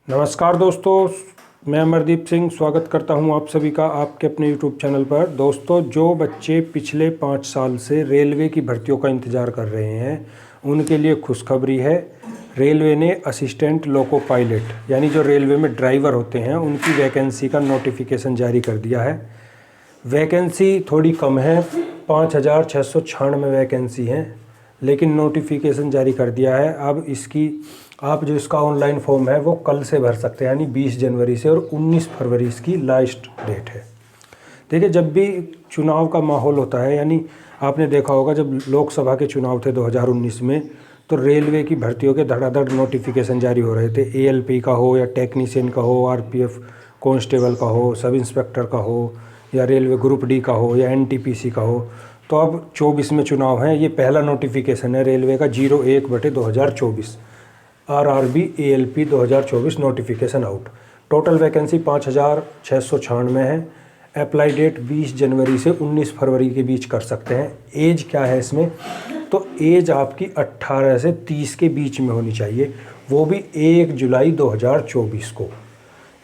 नमस्कार दोस्तों, मैं अमरदीप सिंह स्वागत करता हूं आप सभी का आपके अपने YouTube चैनल पर। दोस्तों, जो बच्चे पिछले 5 साल से रेलवे की भर्तियों का इंतज़ार कर रहे हैं उनके लिए खुशखबरी है। रेलवे ने असिस्टेंट लोको पायलट यानी जो रेलवे में ड्राइवर होते हैं उनकी वैकेंसी का नोटिफिकेशन जारी कर दिया है। वैकेंसी थोड़ी कम है, 5,696 वैकेंसी हैं, लेकिन नोटिफिकेशन जारी कर दिया है। अब आप जो इसका ऑनलाइन फॉर्म है वो कल से भर सकते हैं, यानी 20 जनवरी से, और 19 फरवरी इसकी लास्ट डेट है। देखिए, जब भी चुनाव का माहौल होता है, यानी आपने देखा होगा जब लोकसभा के चुनाव थे 2019 में, तो रेलवे की भर्तियों के धड़ाधड़ नोटिफिकेशन जारी हो रहे थे। ALP का हो या टेक्नीशियन का हो, RPF कांस्टेबल का हो, सब इंस्पेक्टर का हो, या रेलवे ग्रुप D का हो, या NTPC का हो। तो अब 24 में चुनाव है, ये पहला नोटिफिकेशन है रेलवे का 01/2024 RRB ALP 2024 notification out. Total vacancy 5,696 है। अप्लाई डेट 20 जनवरी से 19 फरवरी के बीच कर सकते हैं। एज क्या है इसमें, तो एज आपकी 18 से 30 के बीच में होनी चाहिए, वो भी 1 जुलाई 2024 को,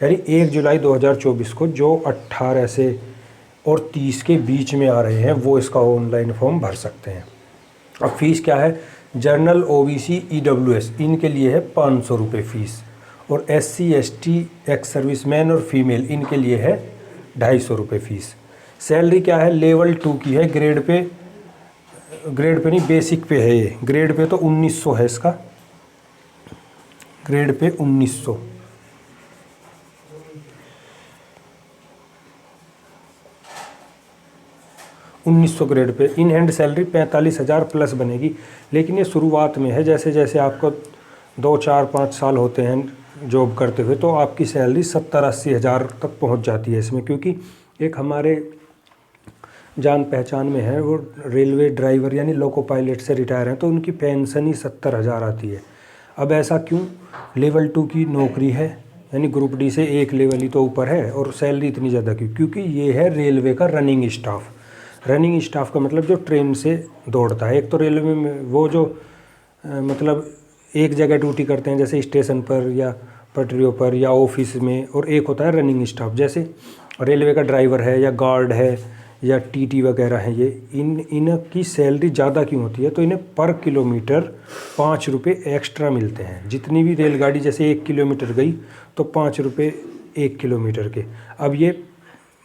यानी 1 जुलाई 2024 को जो 18 से और 30 के बीच में आ रहे हैं वो इसका ऑनलाइन फॉर्म भर सकते हैं। अब फीस क्या है, जनरल OBC EWS इनके लिए है 500 रुपये फ़ीस, और SC ST एक्स सर्विसमैन और फीमेल इनके लिए है 250 रुपये फ़ीस। सैलरी क्या है, लेवल 2 की है, ग्रेड पे नहीं, बेसिक पे है ये। ग्रेड पे तो 1900 है इसका, grade pay 1900। Grade pay in hand salary 45,000 plus बनेगी, लेकिन ये शुरुआत में है। जैसे जैसे आपको 2, 4, 5 साल होते हैं जॉब करते हुए, तो आपकी सैलरी 70-80 हज़ार तक पहुंच जाती है इसमें, क्योंकि एक हमारे जान पहचान में है वो रेलवे ड्राइवर यानी लोको पायलट से रिटायर हैं, तो उनकी पेंशन ही 70,000 आती है। अब ऐसा क्यों, लेवल 2 की नौकरी है, यानी ग्रुप D से एक लेवल ही तो ऊपर है, और सैलरी इतनी ज़्यादा क्यों, क्योंकि ये है रेलवे का रनिंग स्टाफ। रनिंग स्टाफ का मतलब जो ट्रेन से दौड़ता है। एक तो रेलवे में वो जो मतलब एक जगह ड्यूटी करते हैं, जैसे स्टेशन पर या पटरियों पर या ऑफिस में, और एक होता है रनिंग स्टाफ। जैसे रेलवे का ड्राइवर है या गार्ड है या TT वगैरह है, ये इनकी सैलरी ज़्यादा क्यों होती है, तो इन्हें पर किलोमीटर 5 रुपये एक्स्ट्रा मिलते हैं। जितनी भी रेलगाड़ी जैसे 1 किलोमीटर गई तो 5 रुपये 1 किलोमीटर के। अब ये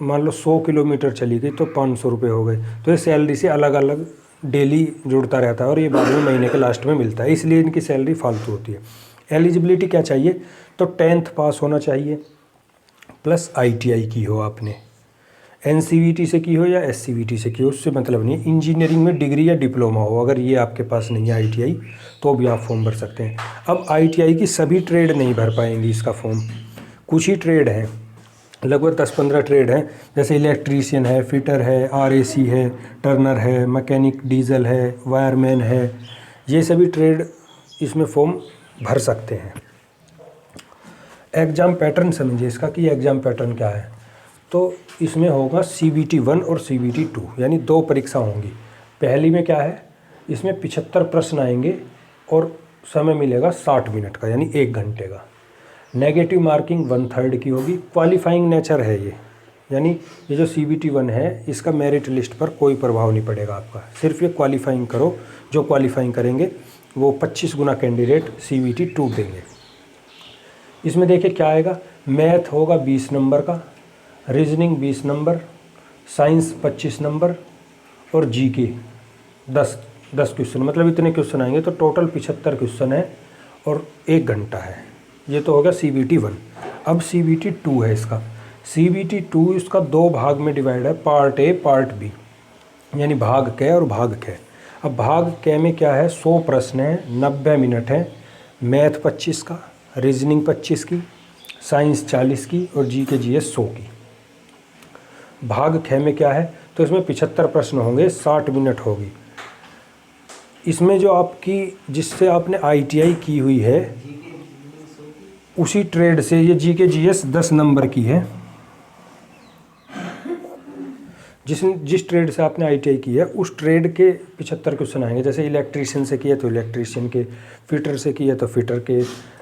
मान लो 100 किलोमीटर चली गई तो 500 रुपये हो गए। तो ये सैलरी से अलग अलग डेली जुड़ता रहता है, और ये बाद में महीने के लास्ट में मिलता है, इसलिए इनकी सैलरी फालतू होती है। एलिजिबिलिटी क्या चाहिए, तो 10th पास होना चाहिए, प्लस ITI की हो आपने, NCVT से की हो या SCVT से की हो, उससे मतलब नहीं है। इंजीनियरिंग में डिग्री या डिप्लोमा हो, अगर ये आपके पास नहीं है ITI तो भी आप फॉर्म भर सकते हैं। अब ITI की सभी ट्रेड नहीं भर पाएंगी इसका फॉर्म, कुछ ही ट्रेड हैं, लगभग 10-15 ट्रेड हैं, जैसे इलेक्ट्रीशियन है, फिटर है, RAC है, टर्नर है, मैकेनिक डीजल है, वायरमैन है, ये सभी ट्रेड इसमें फॉर्म भर सकते हैं। एग्ज़ाम पैटर्न समझिए इसका कि एग्ज़ाम पैटर्न क्या है, तो इसमें होगा CBT 1 और CBT 2, यानी 2 परीक्षा होंगी। पहली में क्या है, इसमें 75 प्रश्न आएंगे और समय मिलेगा 60 मिनट का, यानी 1 घंटे का। नेगेटिव मार्किंग 1/3 की होगी। क्वालिफाइंग नेचर है ये, यानी ये जो CBT 1 है इसका मेरिट लिस्ट पर कोई प्रभाव नहीं पड़ेगा आपका, सिर्फ ये क्वालिफाइंग करो। जो क्वालिफाइंग करेंगे वो 25 गुना कैंडिडेट CBT 2 देंगे। इसमें देखिए क्या आएगा, मैथ होगा 20 नंबर का, रीजनिंग 20 नंबर, साइंस 25 नंबर, और GK 10 क्वेश्चन, मतलब इतने क्वेश्चन आएंगे। तो टोटल 75 क्वेश्चन है और 1 घंटा है। ये तो होगा CBT 1। अब CBT 2 है इसका। CBT 2 इसका 2 भाग में डिवाइड है, पार्ट A पार्ट B, यानी भाग क और भाग ख। अब भाग क में क्या है, 100 प्रश्न है, 90 मिनट है, मैथ 25 का, रीजनिंग 25 की, साइंस 40 की, और GK GS 100 की। भाग ख में क्या है, तो इसमें 75 प्रश्न होंगे, 60 मिनट होगी। इसमें जो आपकी जिससे आपने ITI की हुई है उसी ट्रेड से ये GK GS 10 नंबर की है। जिस ट्रेड से आपने ITI की है उस ट्रेड के 75 क्वेश्चन आएंगे। जैसे इलेक्ट्रीशियन से किया तो इलेक्ट्रीशियन के, फिटर से किया तो फिटर के,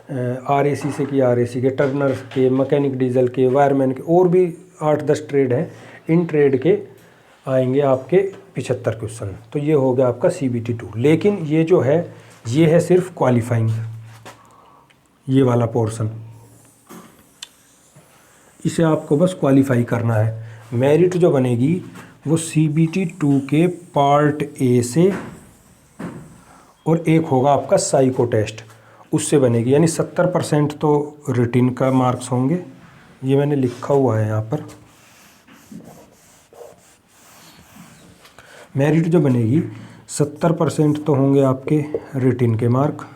RAC से किया RAC के, टर्नर के, मैकेनिक डीजल के, वायरमैन के, और भी 8-10 ट्रेड हैं। इन ट्रेड के आएंगे आपके 75 क्वेश्चन। तो ये हो गया आपका CBT 2। लेकिन ये जो है ये है सिर्फ क्वालिफाइंग, ये वाला पोर्शन, इसे आपको बस क्वालिफाई करना है। मेरिट जो बनेगी वो CBT 2 के पार्ट A से, और एक होगा आपका साइको टेस्ट, उससे बनेगी। यानी 70% तो रिटिन का मार्क्स होंगे, ये मैंने लिखा हुआ है यहाँ पर। मेरिट जो बनेगी 70% तो होंगे आपके रिटिन के मार्क,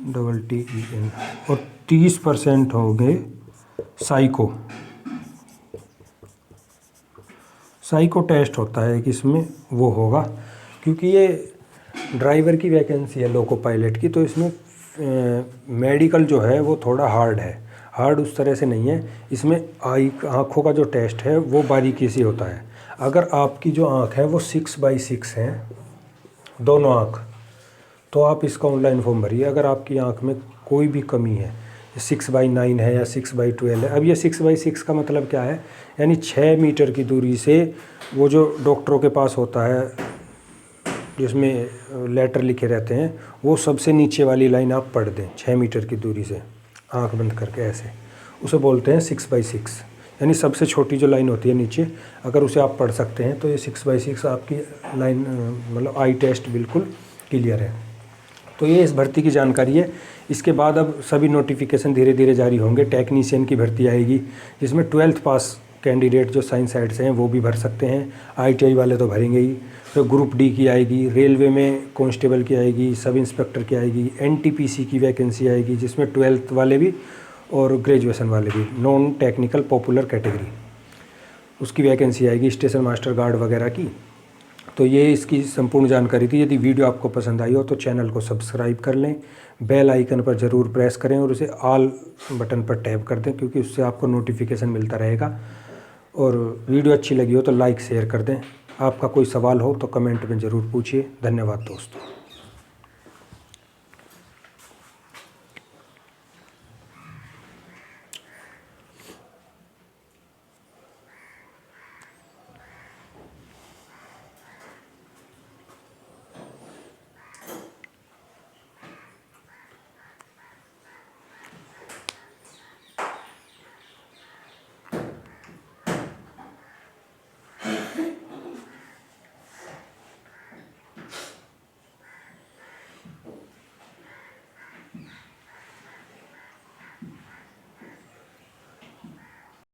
TTEN, और 30% होंगे साइको। साइको टेस्ट होता है कि इसमें वो होगा, क्योंकि ये ड्राइवर की वैकेंसी है लोको पायलट की, तो इसमें मेडिकल जो है वो थोड़ा हार्ड है। हार्ड उस तरह से नहीं है, इसमें आँखों का जो टेस्ट है वो बारीकी से होता है। अगर आपकी जो आँख है वो 6/6 है, दोनों आँख, तो आप इसका ऑनलाइन फॉर्म भरिए। अगर आपकी आँख में कोई भी कमी है, 6/9 है या 6/12 है। अब ये 6/6 का मतलब क्या है, यानी 6 मीटर की दूरी से वो जो डॉक्टरों के पास होता है जिसमें लेटर लिखे रहते हैं, वो सबसे नीचे वाली लाइन आप पढ़ दें 6 मीटर की दूरी से, आंख बंद करके ऐसे, उसे बोलते हैं 6/6। यानी सबसे छोटी जो लाइन होती है नीचे, अगर उसे आप पढ़ सकते हैं तो ये 6/6 आपकी लाइन, मतलब आई टेस्ट बिल्कुल क्लियर है। तो ये इस भर्ती की जानकारी है। इसके बाद अब सभी नोटिफिकेशन धीरे धीरे जारी होंगे। टेक्नीशियन की भर्ती आएगी, जिसमें 12th पास कैंडिडेट जो साइंस साइड से हैं वो भी भर सकते हैं। ITI वाले तो भरेंगे ही। तो ग्रुप D की आएगी, रेलवे में कांस्टेबल की आएगी, सब इंस्पेक्टर की आएगी, NTPC की वैकेंसी आएगी, जिसमें 12th वाले भी और ग्रेजुएशन वाले भी, नॉन टेक्निकल पॉपुलर कैटेगरी, उसकी वैकेंसी आएगी, स्टेशन मास्टर गार्ड वगैरह की। तो ये इसकी संपूर्ण जानकारी थी। यदि वीडियो आपको पसंद आई हो तो चैनल को सब्सक्राइब कर लें, बेल आइकन पर ज़रूर प्रेस करें और उसे ऑल बटन पर टैप कर दें, क्योंकि उससे आपको नोटिफिकेशन मिलता रहेगा। और वीडियो अच्छी लगी हो तो लाइक शेयर कर दें। आपका कोई सवाल हो तो कमेंट में ज़रूर पूछिए। धन्यवाद दोस्तों।